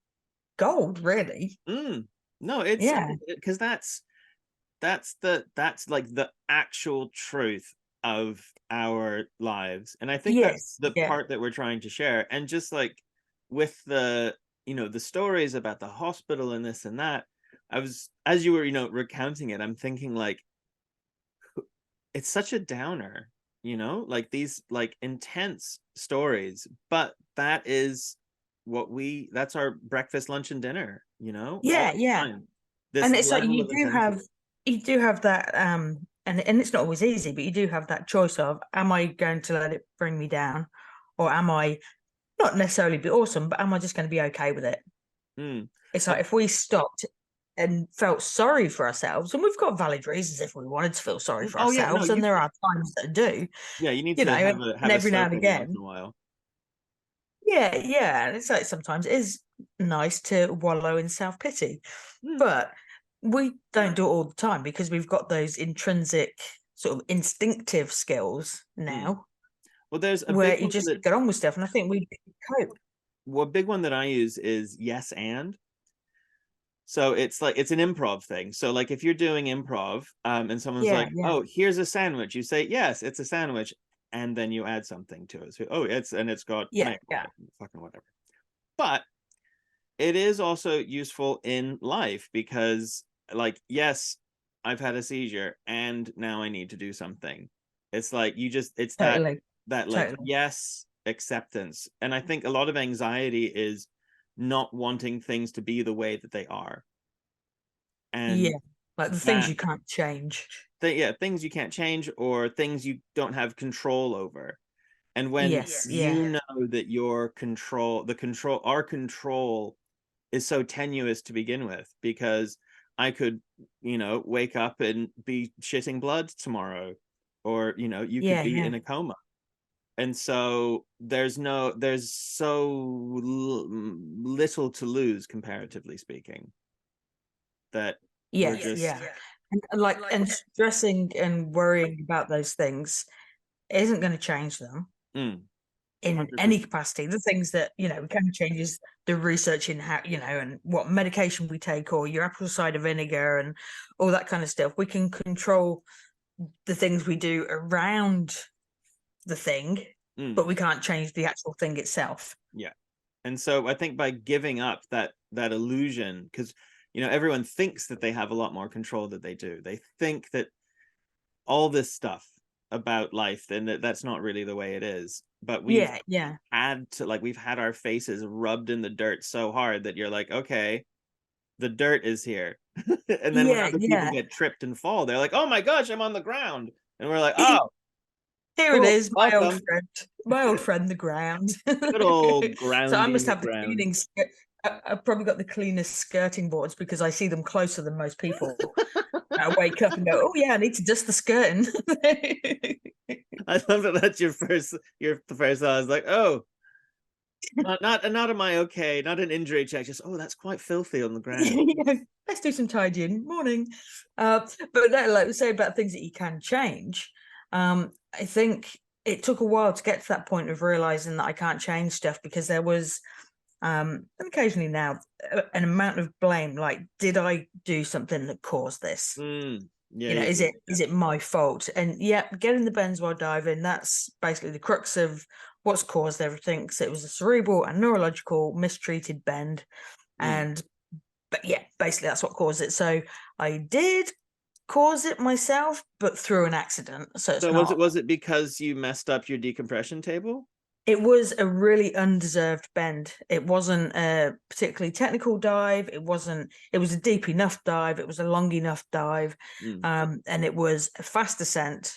gold, really. No, it's because that's like the actual truth of our lives. And I think that's the part that we're trying to share. And just like with the, you know, the stories about the hospital and this and that, as you were, you know, recounting it, I'm thinking like, it's such a downer, you know, like these like intense stories, but that's our breakfast, lunch, and dinner, you know? Yeah. And it's like you do have that and it's not always easy, but you do have that choice of, am I going to let it bring me down, or am I not necessarily be awesome, but am I just going to be okay with it? It's like if we stopped and felt sorry for ourselves, and we've got valid reasons if we wanted to feel sorry for Oh yeah, no, ourselves, and there are times that do, yeah, you need you know, to and have a every now and circle once in again. a while. Yeah, and it's like sometimes it is nice to wallow in self-pity, Mm, but we don't do it all the time because we've got those intrinsic sort of instinctive skills now well, there's a where big you one just that get on with stuff, and I think we cope. well, a big one that I use is yes and. So it's like it's an improv thing. So like if you're doing improv, and someone's Yeah, like, yeah, "Oh, here's a sandwich," you say, "Yes, it's a sandwich," and then you add something to it. So, oh, it's got yeah, mayo, yeah, fucking whatever. But it is also useful in life because, like, yes, I've had a seizure and now I need to do something. It's like it's totally, that like totally. yes acceptance, and I think a lot of anxiety is not wanting things to be the way that they are, and Yeah, like the things that you can't change. yeah, things you can't change or things you don't have control over. And when Yes, yeah, you know that our control is so tenuous to begin with, because I could, wake up and be shitting blood tomorrow, or you could yeah, be yeah, in a coma. And so there's so little to lose, comparatively speaking, that we're yes, just yeah. And like, and stressing and worrying about those things isn't going to change them mm, in any 100%. capacity. The things that, we can change is the research in how, and what medication we take, or your apple cider vinegar and all that kind of stuff. We can control the things we do around the thing, but Mm, we can't change the actual thing itself. yeah. And so I think by giving up that illusion, because everyone thinks that they have a lot more control than they do. They think that all this stuff about life, and that's not really the way it is. But Yeah, yeah. we've had our faces rubbed in the dirt so hard that you're like, okay, the dirt is here. And then when Yeah, other people yeah. get tripped and fall, they're like, oh my gosh, I'm on the ground. And we're like, oh, Here it cool, is, welcome. my old friend, the ground. Good old So I must grounding the have the ground. cleaning. I've probably got the cleanest skirting boards because I see them closer than most people. I wake up and go, "Oh yeah, I need to dust the skirting." I love that that's the first thought. I was like, oh, not am I okay? Not an injury check. Just, oh, that's quite filthy on the ground. Yeah, let's do some tidying. Morning. But that, like we say about things that you can change, I think it took a while to get to that point of realizing that I can't change stuff, because there was and occasionally now an amount of blame, like, did I do something that caused this? Yeah, Is yeah. it my fault? And yeah, getting the bends while diving, that's basically the crux of what's caused everything. So it was a cerebral and neurological mistreated bend, and but yeah, basically that's what caused it. So I did cause it myself, but through an accident. So it's So not. was it because you messed up your decompression table? It was a really undeserved bend. It wasn't a particularly technical dive. It wasn't. It was a deep enough dive. It was a long enough dive, and it was a fast descent,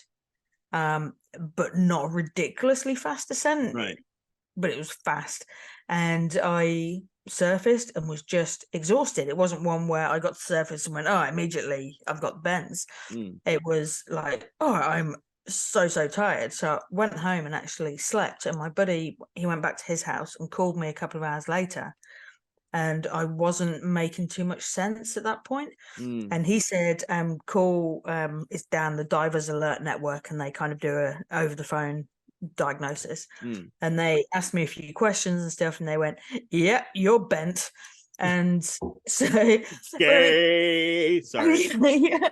but not a ridiculously fast descent. Right. But it was fast, and I surfaced and was just exhausted. It wasn't one where I got to surface and went, "Oh, immediately I've got bends." It was like, "Oh, I'm so tired." So I went home and actually slept. And my buddy, he went back to his house and called me a couple of hours later, and I wasn't making too much sense at that point. And he said, call it's down the Divers Alert Network, and they kind of do a over the phone diagnosis. And they asked me a few questions and stuff, and they went, "Yeah, you're bent." And so Yay! Sorry. yeah.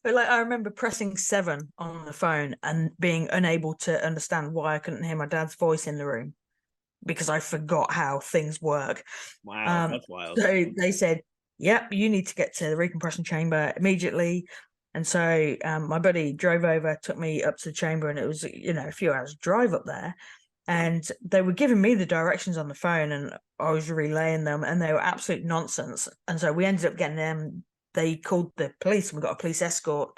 But like, I remember pressing 7 on the phone and being unable to understand why I couldn't hear my dad's voice in the room, because I forgot how things work. Wow, that's wild. So they said, "Yep, you need to get to the recompression chamber immediately." And so my buddy drove over, took me up to the chamber, and it was, a few hours drive up there. And they were giving me the directions on the phone, and I was relaying them, and they were absolute nonsense. And so we ended up getting them. They called the police, and we got a police escort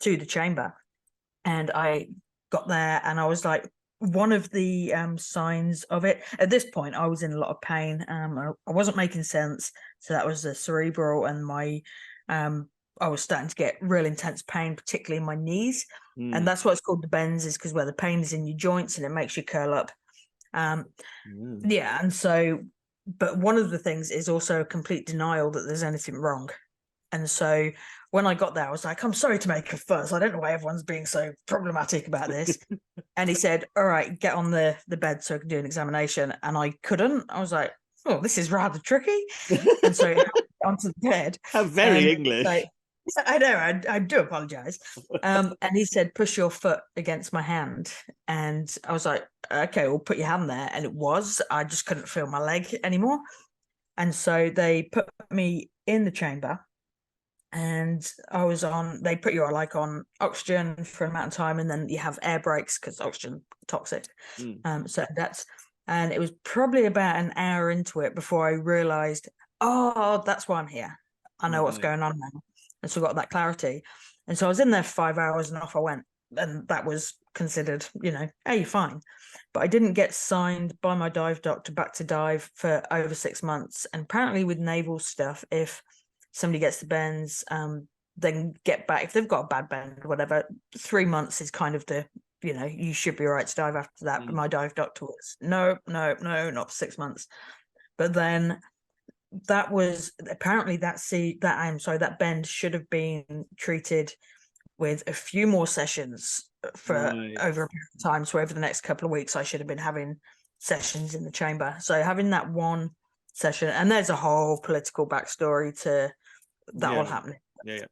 to the chamber. And I got there, and I was like, one of the signs of it at this point, I was in a lot of pain. I wasn't making sense, so that was the cerebral, and my I was starting to get real intense pain, particularly in my knees, and that's why it's called the bends, is because where the pain is in your joints and it makes you curl up. Yeah, and so, but one of the things is also a complete denial that there's anything wrong. And so when I got there, I was like, I'm sorry to make a fuss. I don't know why everyone's being so problematic about this. And he said, all right, get on the bed so I can do an examination. And I couldn't. I was like, oh, this is rather tricky. And so onto the bed. How very English. So, I know, I do apologize. And he said, push your foot against my hand. And I was like, okay, well, put your hand there. And it was, I just couldn't feel my leg anymore. And so they put me in the chamber, and I was they put you like on oxygen for an amount of time, and then you have air breaks because oxygen toxic. So and it was probably about an hour into it before I realized, oh, that's why I'm here. I know what's going on now. And so I got that clarity. And so I was in there for 5 hours and off I went. And that was considered, hey, you're fine. But I didn't get signed by my dive doctor back to dive for over 6 months. And apparently with naval stuff, if somebody gets the bends, then get back. If they've got a bad bend or whatever, 3 months is kind of the, you should be all right to dive after that. But my dive doctor was, no, not for 6 months. But then that was apparently that bend should have been treated with a few more sessions for over a period of time. So over the next couple of weeks, I should have been having sessions in the chamber. So having that one session, and there's a whole political backstory to that all happening.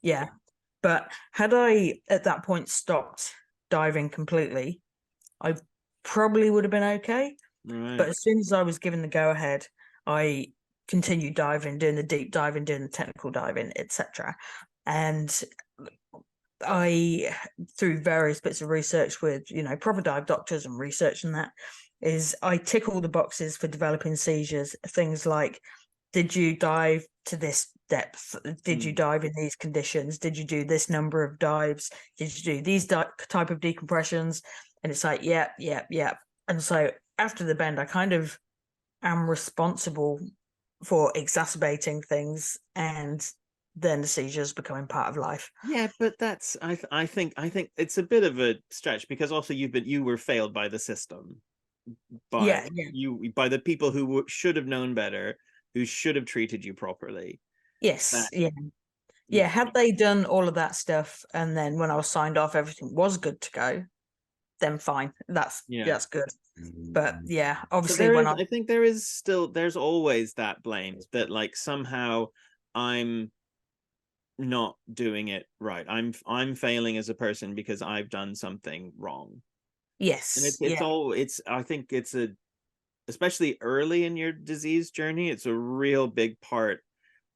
Yeah. But had I at that point stopped diving completely, I probably would have been okay. But as soon as I was given the go ahead, I continued diving, doing the deep diving, doing the technical diving, etc. And I, through various bits of research with, proper dive doctors and research and that, is I tick all the boxes for developing seizures. Things like, did you dive to this depth? Did you dive in these conditions? Did you do this number of dives? Did you do these type of decompressions? And it's like, yeah. And so after the bend, I kind of am responsible for exacerbating things, and then the seizures becoming part of life. Yeah, but that's I think it's a bit of a stretch, because also you were failed by the system, by by the people who should have known better, who should have treated you properly. Yes. Had they done all of that stuff, and then when I was signed off, everything was good to go, then fine. That's good. But yeah, obviously I think there's always that blame that like somehow I'm not doing it right. I'm failing as a person because I've done something wrong. Yes. And I think it's especially early in your disease journey, it's a real big part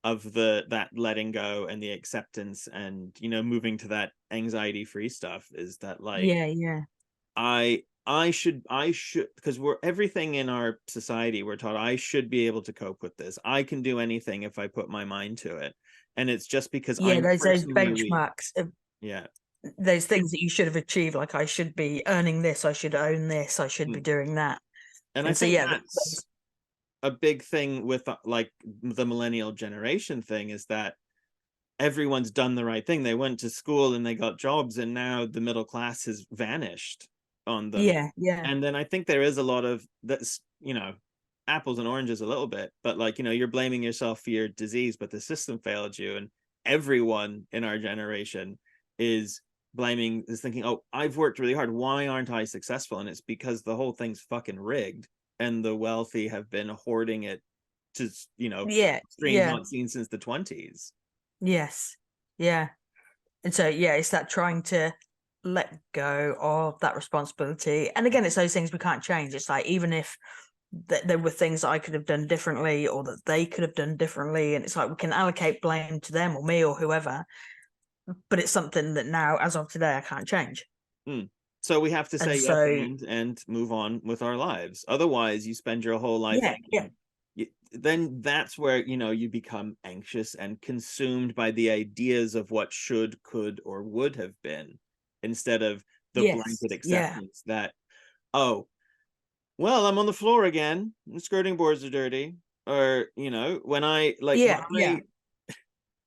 of that letting go and the acceptance and moving to that anxiety-free stuff, is that like I should because we're everything in our society, we're taught I should be able to cope with this. I can do anything if I put my mind to it. And it's just because there's those benchmarks of, yeah, there's things that you should have achieved, like I should be earning this, I should own this, I should be doing that. And I think that's a big thing with like the millennial generation thing, is that everyone's done the right thing. They went to school and they got jobs, and now the middle class has vanished on them. And then I think there is a lot of that's apples and oranges a little bit, but like you're blaming yourself for your disease, but the system failed you. And everyone in our generation is thinking, oh, I've worked really hard, why aren't I successful? And it's because the whole thing's fucking rigged, and the wealthy have been hoarding it to streams not seen since the 20s. Yes. And so it's that trying to let go of that responsibility. And again, it's those things we can't change. It's like, even if there were things that I could have done differently, or that they could have done differently, and it's like we can allocate blame to them or me or whoever, but it's something that now, as of today, I can't change. So we have to say yes and move on with our lives. Otherwise, you spend your whole life then that's where you become anxious and consumed by the ideas of what should, could, or would have been, instead of the blanket acceptance that oh, well, I'm on the floor again. The skirting boards are dirty. Or, you know, when I like Yeah, yeah,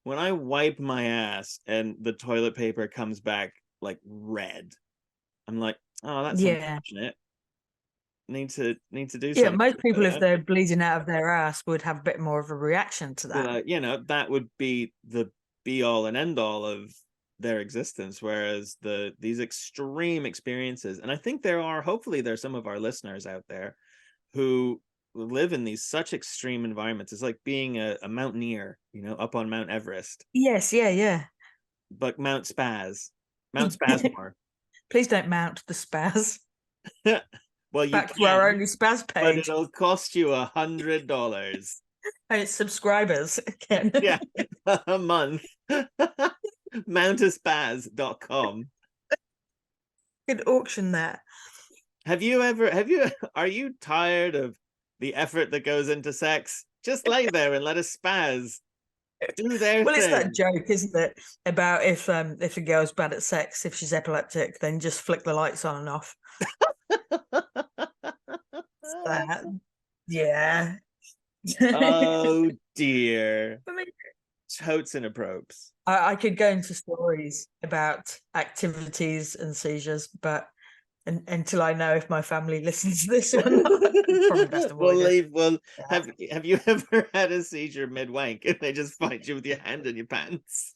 when I wipe my ass and the toilet paper comes back like red, I'm like, oh, that's yeah. unfortunate. Need to do Yeah, something most people, about if that. they're bleeding out of their ass, would have a bit more of a reaction to Be that. like, you know, that would be the be all and end all of their existence. Whereas these extreme experiences, and I think hopefully there's some of our listeners out there who live in these such extreme environments. It's like being a mountaineer, you know, up on Mount Everest, Yes, yeah, yeah. but Mount Spasmore. Please don't mount the spaz. Well, you Back to our can, only spaz but page. it'll cost you $100. And it's subscribers again. Yeah, a month. Mountaspaz.com. Could auction that. Have you are you tired of the effort that goes into sex? Just lay there and let a spaz do their Well, it's that thing. joke, isn't it? About if a girl's bad at sex, if she's epileptic, then just flick the lights on and off. That, yeah. Oh dear. I mean, Totes and apropes. I could go into stories about activities and seizures, but until I know if my family listens to this or not, probably best avoid it. Well, have you ever had a seizure mid wank and they just find you with your hand in your pants?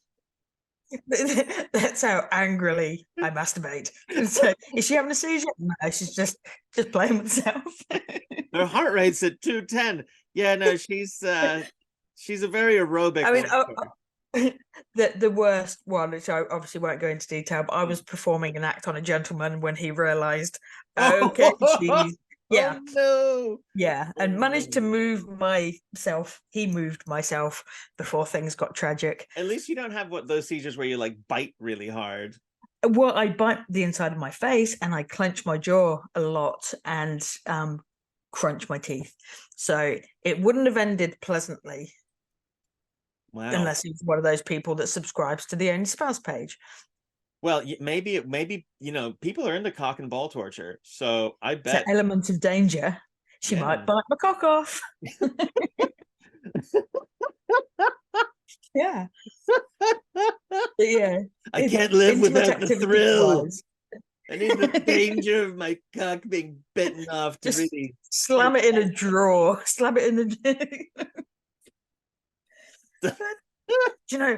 That's how angrily I masturbate. So, is she having a seizure? No, she's just playing with herself. Her heart rate's at 210. Yeah, no, she's a very aerobic I mean, wanker. the worst one, which I obviously won't go into detail, but I was performing an act on a gentleman when he realised, okay, she's yeah, Oh no. yeah, and managed to Oh. move myself. He moved myself before things got tragic. At least you don't have those seizures where you like bite really hard. Well, I bite the inside of my face and I clench my jaw a lot and crunch my teeth. So it wouldn't have ended pleasantly. Wow. Unless he's one of those people that subscribes to the Only Spouse page. Well, maybe you know, people are into cock and ball torture, so I It's an bet. element of danger. She might bite my cock off. Yeah. But yeah. I can't live without the thrill. Wise, I need the danger of my cock being bitten off to just really slam it in a drawer. Slam it in the. You know,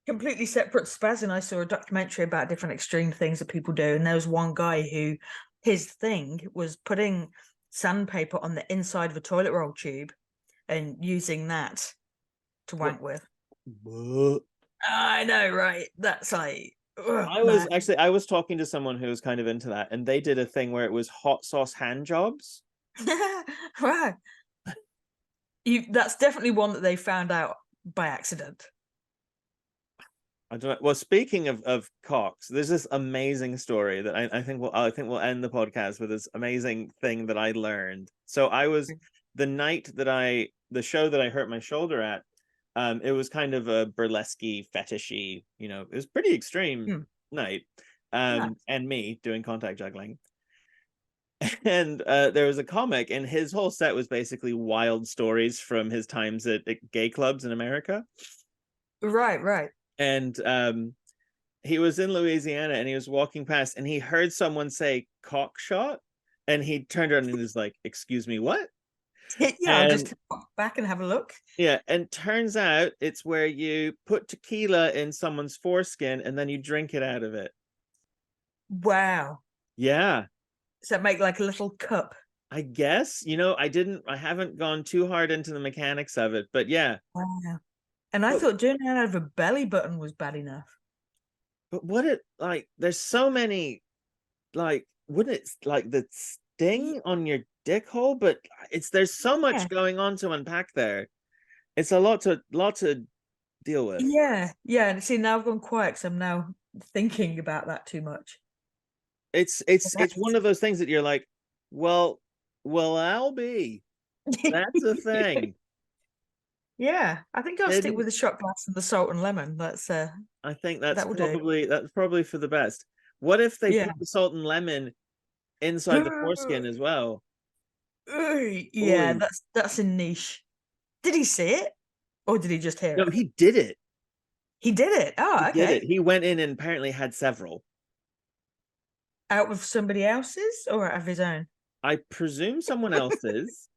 completely separate spaz, and I saw a documentary about different extreme things that people do, and there was one guy who his thing was putting sandpaper on the inside of a toilet roll tube and using that to wank with. I know, right? That's like I was talking to someone who was kind of into that, and they did a thing where it was hot sauce hand jobs. Right. That's definitely one that they found out by accident. I don't know. Well, speaking of cocks, there's this amazing story that I think we'll end the podcast with this amazing thing that I learned. So I was the night that the show that I hurt my shoulder at, it was kind of a burlesque fetishy, you know, it was pretty extreme night. And me doing contact juggling. And there was a comic, and his whole set was basically wild stories from his times at gay clubs in America. Right. And he was in Louisiana, and he was walking past, and he heard someone say "cock shot," and he turned around and was like, "Excuse me, what?" Yeah, I'll just walk back and have a look. Yeah, and turns out it's where you put tequila in someone's foreskin and then you drink it out of it. Wow. Yeah. So make like a little cup. I guess, you know, I haven't gone too hard into the mechanics of it, but yeah. Wow. And I thought doing that out of a belly button was bad enough. But there's so many, like, wouldn't it like the sting on your dick hole? But there's so much going on to unpack there. It's a lot to deal with. Yeah. And see, now I've gone quiet because I'm now thinking about that too much. It's one of those things that you're like, well, I'll be. That's the thing. Yeah, I think I'll stick with the shot glass and the salt and lemon. I think that's probably for the best. What if they put the salt and lemon inside the foreskin as well. Yeah, Ooh. that's a niche. Did he see it, or did he just hear No, it? he did it. He did it. He Oh, did it. okay. He went in and apparently had several. Out of somebody else's or out of his own? I presume someone else's,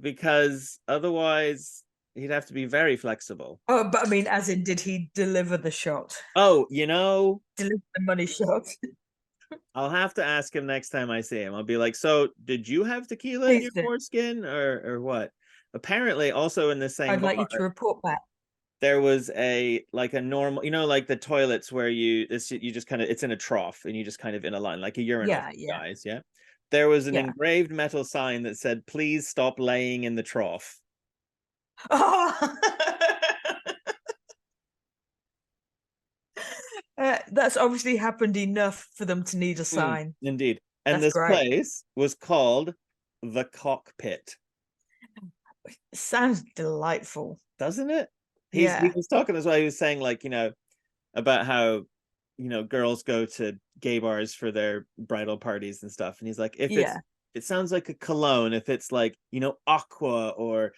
because otherwise he'd have to be very flexible. Oh, but I mean, as in, did he deliver the shot? Oh, Deliver the money shot? I'll have to ask him next time I see him. I'll be like, so did you have tequila in Please your do. foreskin or what? Apparently, also in the same I'd bar, like you to report back. there was a like a normal, like the toilets where you just kind of, it's in a trough and you just kind of in a line, like a urinal Yeah, for yeah, guys, yeah. There was an yeah. engraved metal sign that said, "Please stop laying in the trough." Oh, that's obviously happened enough for them to need a sign. Indeed. And That's this great. place was called the Cockpit. Sounds delightful. Doesn't it? He Yeah, was talking as well. He was saying, like, about how, girls go to gay bars for their bridal parties and stuff. And he's like, if yeah, it sounds like a cologne, if it's like, aqua or,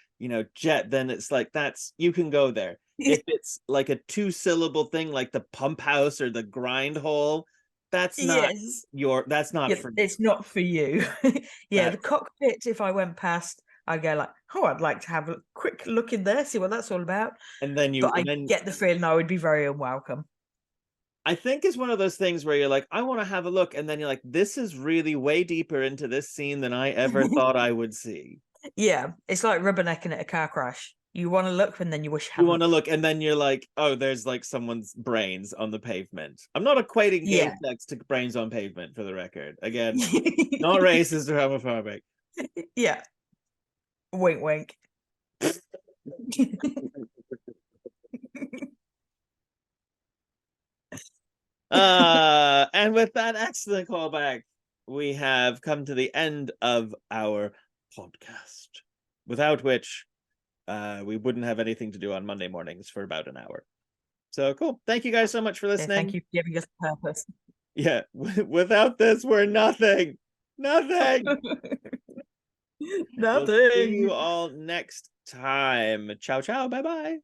jet, then it's like, you can go there. If it's like a 2-syllable thing, like the pump house or the grind hole, that's not yes. that's not Yeah, for you. it's not for you. Yeah, That the Cockpit, if I went past, I'd go like, oh, I'd like to have a quick look in there, see what that's all about. and then But you and I then get the feeling I would be very unwelcome. I think it's one of those things where you're like, I want to have a look, and then you're like, this is really way deeper into this scene than I ever thought I would see. Yeah, it's like rubbernecking at a car crash. You want to look and then you wish you You want hadn't. to look, and then you're like, oh, there's like someone's brains on the pavement. I'm not equating gay Yeah. sex to brains on pavement, for the record. Again, not racist or homophobic. Yeah. Wink, wink. And with that excellent callback, we have come to the end of our podcast, without which we wouldn't have anything to do on Monday mornings for about an hour. So cool. Thank you guys so much for Yeah, thank listening. you for giving us purpose. Yeah, without this, we're nothing. Nothing. We'll see you Nothing. all next time. Ciao, ciao. Bye bye.